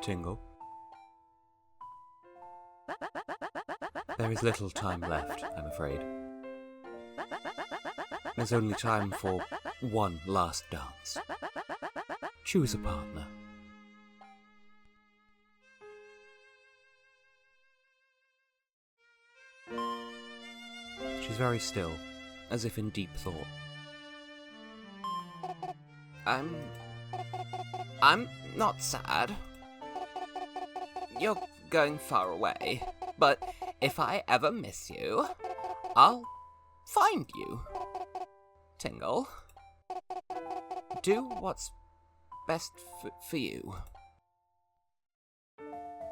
Tingle. There is little time left, I'm afraid. There's only time for one last dance. Choose a partner. She's very still, as if in deep thought. I'm not sad. You're going far away, but if I ever miss you, I'll find you. Tingle, do what's best for you.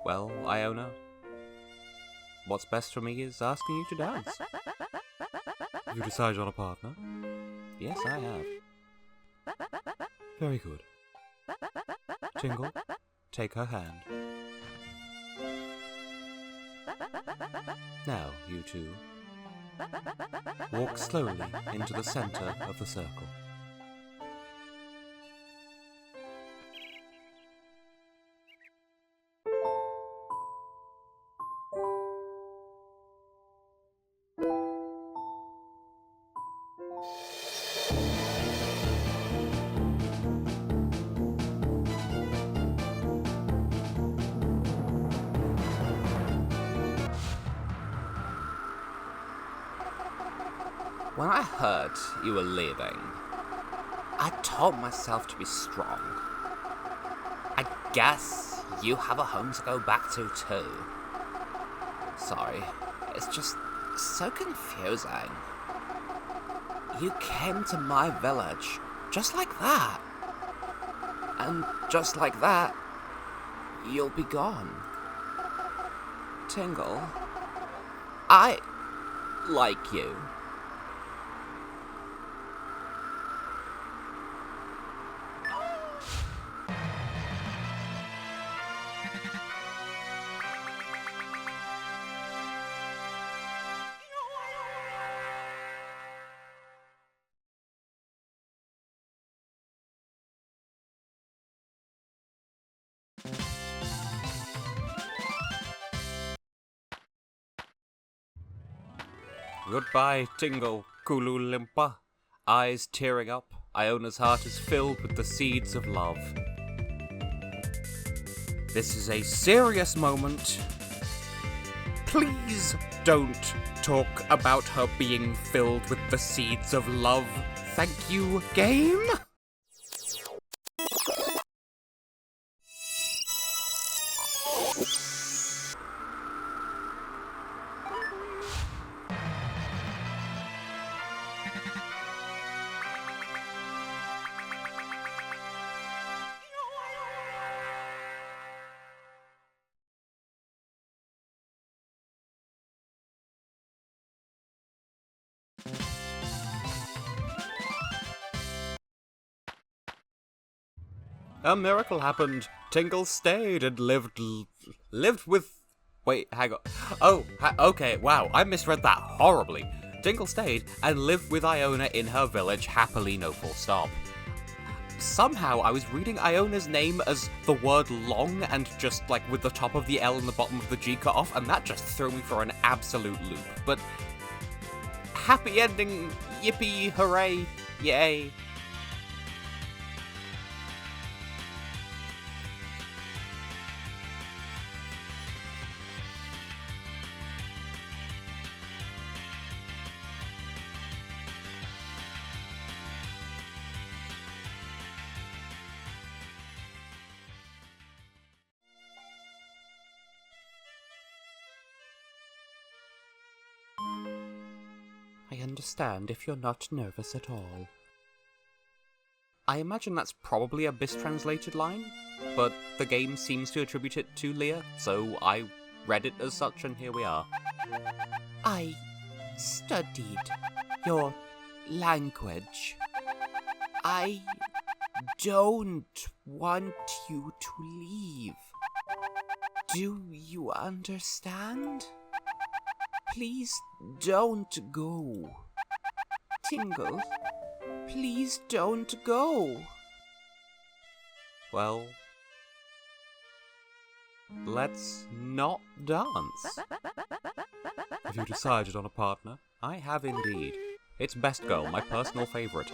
Well, Iona, what's best for me is asking you to dance. You decided on a partner? Yes, I have. Very good. Tingle, take her hand. Now, you two, walk slowly into the center of the circle. When I heard you were leaving, I told myself to be strong. I guess you have a home to go back to too. Sorry, it's just so confusing. You came to my village just like that. And just like that, you'll be gone. Tingle, I like you. Goodbye, Tingle, Kululimpa. Eyes tearing up, Iona's heart is filled with the seeds of love. This is a serious moment. Please don't talk about her being filled with the seeds of love. Thank you, game? A miracle happened. Tingle stayed and lived with... Wait, hang on. Oh, okay, wow, I misread that horribly. Tingle stayed and lived with Iona in her village happily, no full stop. Somehow I was reading Iona's name as the word long and just like with the top of the L and the bottom of the G cut off, and that just threw me for an absolute loop. But happy ending, yippee, hooray, yay. I understand if you're not nervous at all. I imagine that's probably a mistranslated line, but the game seems to attribute it to Leah, so I read it as such, and here we are. I studied your language. I don't want you to leave. Do you understand? Please don't go. Tingle, please don't go. Well, let's not dance. Have you decided on a partner? I have indeed. It's Best Girl, my personal favourite.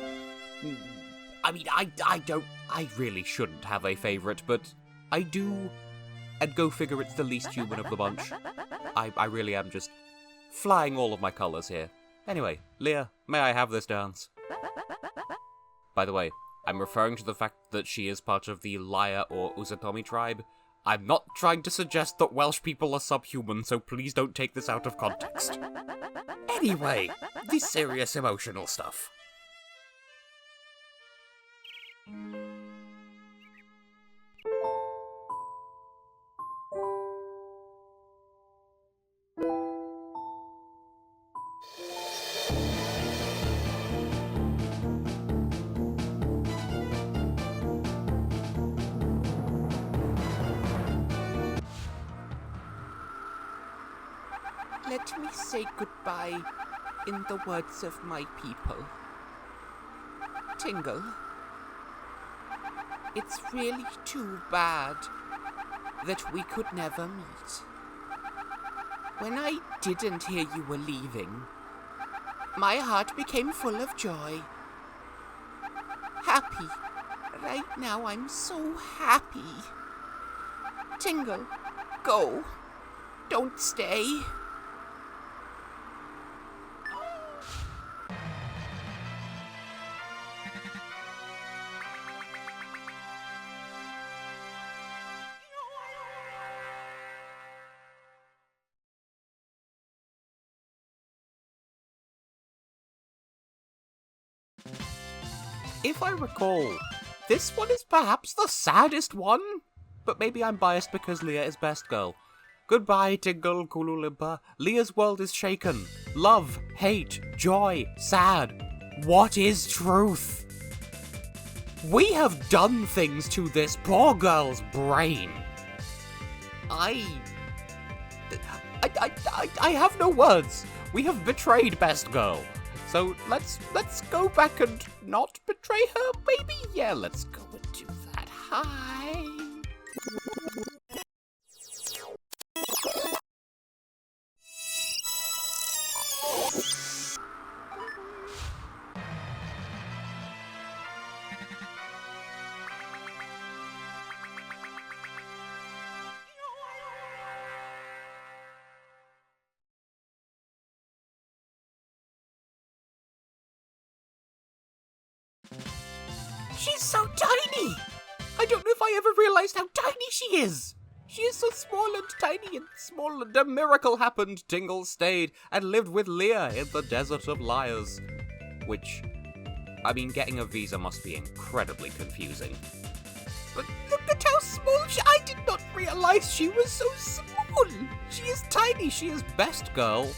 I mean, I really shouldn't have a favourite, but I do, and go figure it's the least human of the bunch. I really am just flying all of my colours here. Anyway, Leah, may I have this dance? By the way, I'm referring to the fact that she is part of the Liar or Uzatomi tribe. I'm not trying to suggest that Welsh people are subhuman, so please don't take this out of context. Anyway, the serious emotional stuff. Let me say goodbye in the words of my people. Tingle, it's really too bad that we could never meet. When I didn't hear you were leaving, my heart became full of joy. Happy. Right now I'm so happy. Tingle, go. Don't stay. If I recall, this one is perhaps the saddest one, but maybe I'm biased because Leah is Best Girl. Goodbye, Tingle Kululimpa. Leah's world is shaken. Love, hate, joy, sad. What is truth? We have done things to this poor girl's brain. I have no words. We have betrayed Best Girl. So let's go back and not betray her, maybe? Yeah, let's go and do that. Hi. She's so tiny! I don't know if I ever realised how tiny she is! She is so small and tiny and small, and a miracle happened. Tingle stayed and lived with Leah in the Desert of Liars. Which, I mean, getting a visa must be incredibly confusing. But look at how small I did not realise she was so small! She is tiny, she is Best Girl.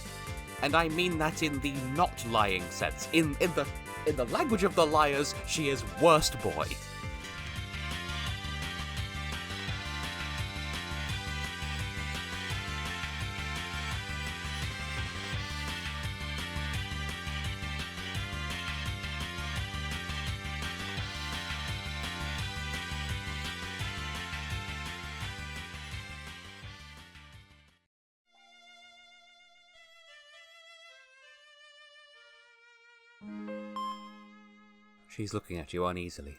And I mean that in the not lying sense. In the language of the liars, she is worst boy. She's looking at you uneasily.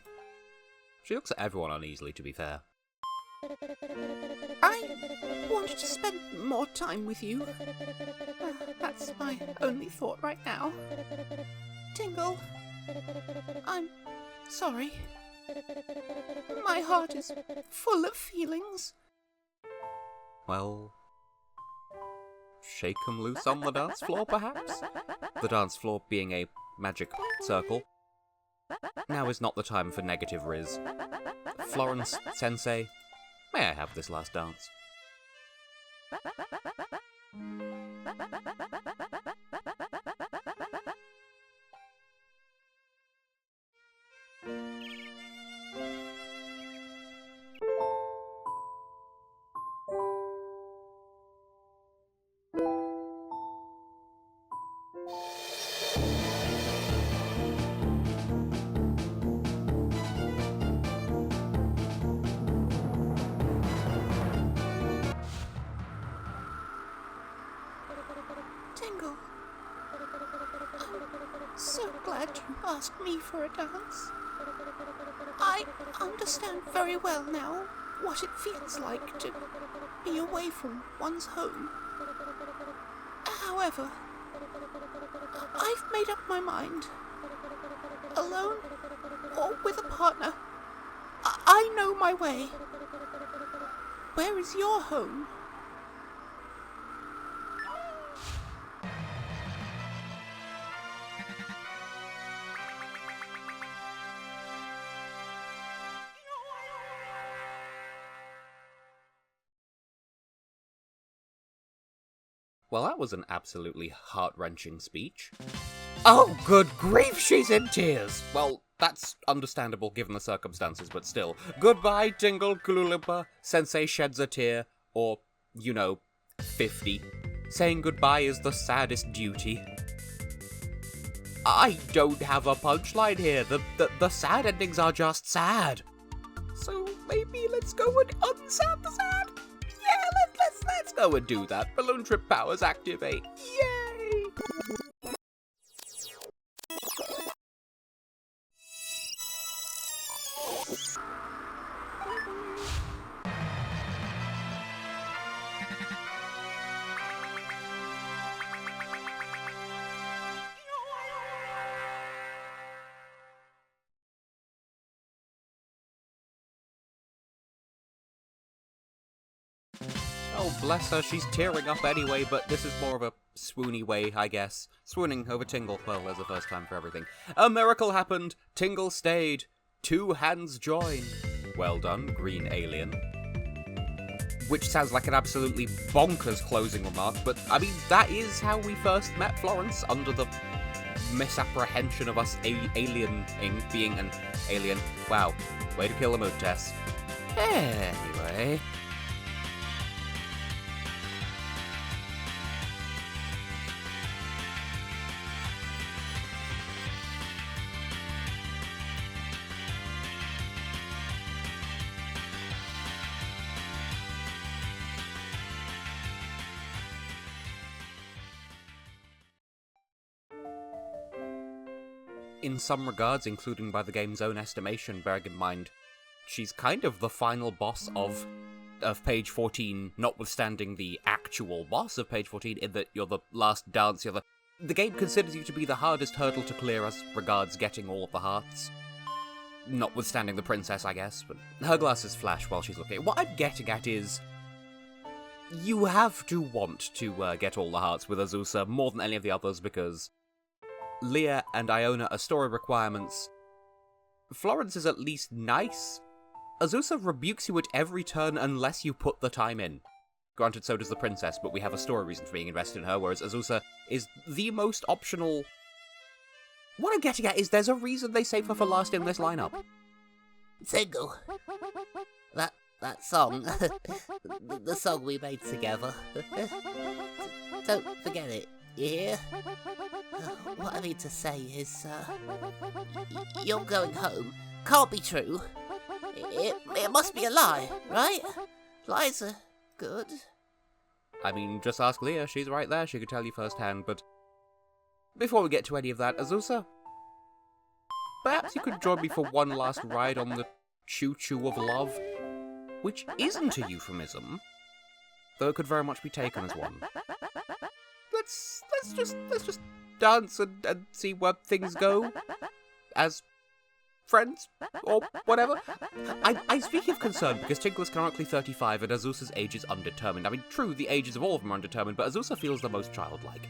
She looks at everyone uneasily, to be fair. I wanted to spend more time with you. That's my only thought right now. Tingle, I'm sorry. My heart is full of feelings. Well, shake 'em loose on the dance floor, perhaps? The dance floor being a magic circle. Now is not the time for negative riz. Florence, Sensei, may I have this last dance? ask me for a dance. I understand very well now what it feels like to be away from one's home. However, I've made up my mind. Alone or with a partner, I know my way. Where is your home? Well, that was an absolutely heart-wrenching speech. Oh, good grief, she's in tears! Well, that's understandable given the circumstances, but still. Goodbye, Tingle Kululimpa. Sensei sheds a tear. Or, 50. Saying goodbye is the saddest duty. I don't have a punchline here. The sad endings are just sad. So maybe let's go and unsad the sad? Yeah, let's go and do that. Balloon trip powers activate. Yay! Oh, bless her, she's tearing up anyway, but this is more of a swoony way, I guess. Swooning over Tingle. Well, there's a first time for everything. A miracle happened. Tingle stayed. 2 hands joined. Well done, green alien. Which sounds like an absolutely bonkers closing remark, but, I mean, that is how we first met Florence, under the misapprehension of us aliening being an alien. Wow, way to kill the mood, Tess. Anyway... In some regards, including by the game's own estimation, bearing in mind, she's kind of the final boss of page 14, notwithstanding the actual boss of page 14, in that you're the last dance, the game considers you to be the hardest hurdle to clear as regards getting all of the hearts. Notwithstanding the princess, I guess, but her glasses flash while she's looking. What I'm getting at is, you have to want to get all the hearts with Azusa more than any of the others, because Leah and Iona are story requirements. Florence is at least nice. Azusa rebukes you at every turn unless you put the time in. Granted, so does the princess, but we have a story reason for being invested in her, whereas Azusa is the most optional. What I'm getting at is there's a reason they save her for last in this lineup. Tingle. That song. the song we made together. Don't forget it. You hear? What I mean to say is, you're going home. Can't be true. It must be a lie, right? Lies are good. I mean, just ask Leah, she's right there, she could tell you firsthand, but before we get to any of that, Azusa, perhaps you could join me for one last ride on the choo-choo of love, which isn't a euphemism, though it could very much be taken as one. Let's just dance and see where things go, as friends, or whatever. I speak of concern because Tingle is currently 35 and Azusa's age is undetermined. I mean, true, the ages of all of them are undetermined, but Azusa feels the most childlike.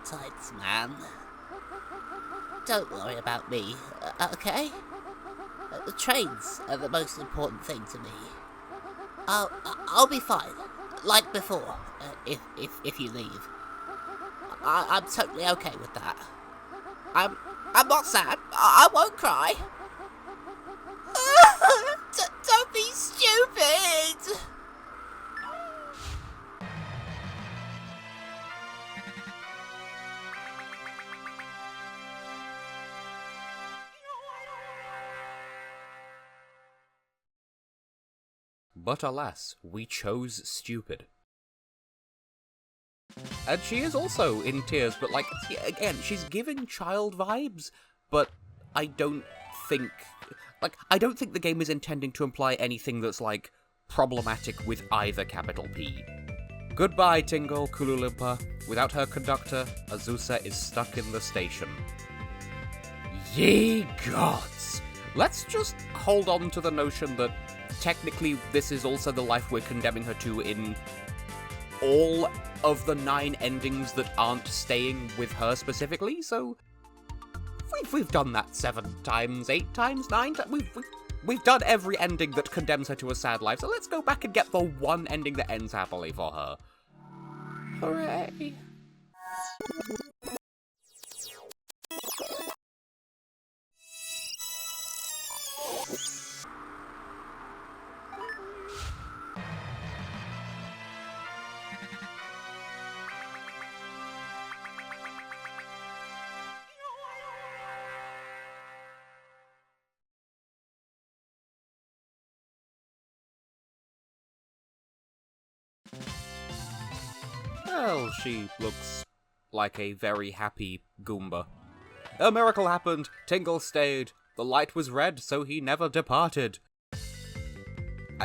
Tights, man. Don't worry about me, okay? The trains are the most important thing to me. I'll be fine, like before, if you leave. I'm totally okay with that. I'm not sad. I won't cry. Don't be stupid. But alas, we chose stupid. And she is also in tears, but like, again, she's giving child vibes, but I don't think the game is intending to imply anything that's, like, problematic with either capital P. Goodbye, Tingle, Kululimpa. Without her conductor, Azusa is stuck in the station. Ye gods! Let's just hold on to the notion that technically this is also the life we're condemning her to in all of the 9 endings that aren't staying with her specifically, so we've done that 7 times, 8 times, 9 times, we've done every ending that condemns her to a sad life, so let's go back and get the one ending that ends happily for her. Hooray! Well, she looks like a very happy Goomba. A miracle happened, Tingle stayed, the light was red, so he never departed.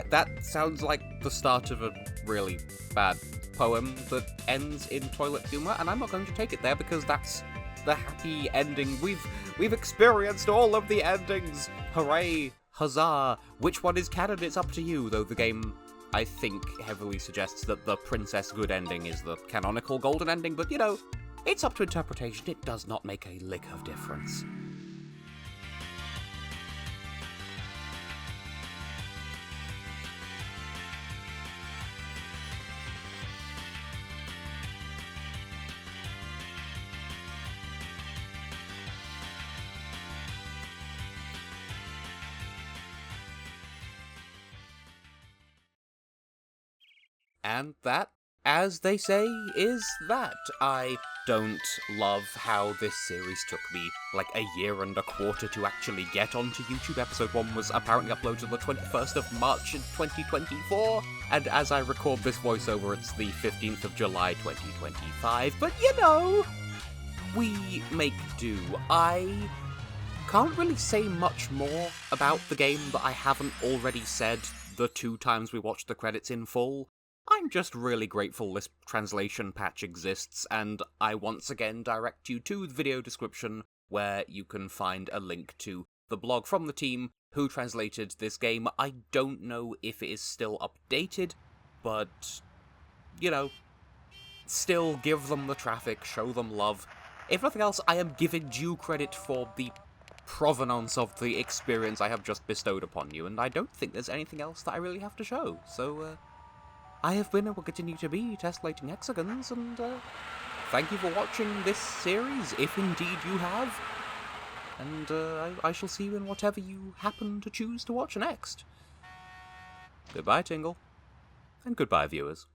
That sounds like the start of a really bad poem that ends in toilet humor, and I'm not going to take it there because that's the happy ending. We've experienced all of the endings! Hooray! Huzzah! Which one is canon? It's up to you, though the game, I think, heavily suggests that the Princess Good ending is the canonical golden ending, but, you know, it's up to interpretation. It does not make a lick of difference. And that, as they say, is that. I don't love how this series took me like a year and a quarter to actually get onto YouTube. Episode 1 was apparently uploaded on the 21st of March in 2024, and as I record this voiceover, it's the 15th of July 2025, but you know, we make do. I can't really say much more about the game that I haven't already said the 2 times we watched the credits in full. I'm just really grateful this translation patch exists, and I once again direct you to the video description where you can find a link to the blog from the team who translated this game. I don't know if it is still updated, but, you know, still give them the traffic, show them love. If nothing else, I am giving due credit for the provenance of the experience I have just bestowed upon you, and I don't think there's anything else that I really have to show, so, I have been and will continue to be Tessellating Hexagons, and thank you for watching this series, if indeed you have. And I shall see you in whatever you happen to choose to watch next. Goodbye, Tingle. And goodbye, viewers.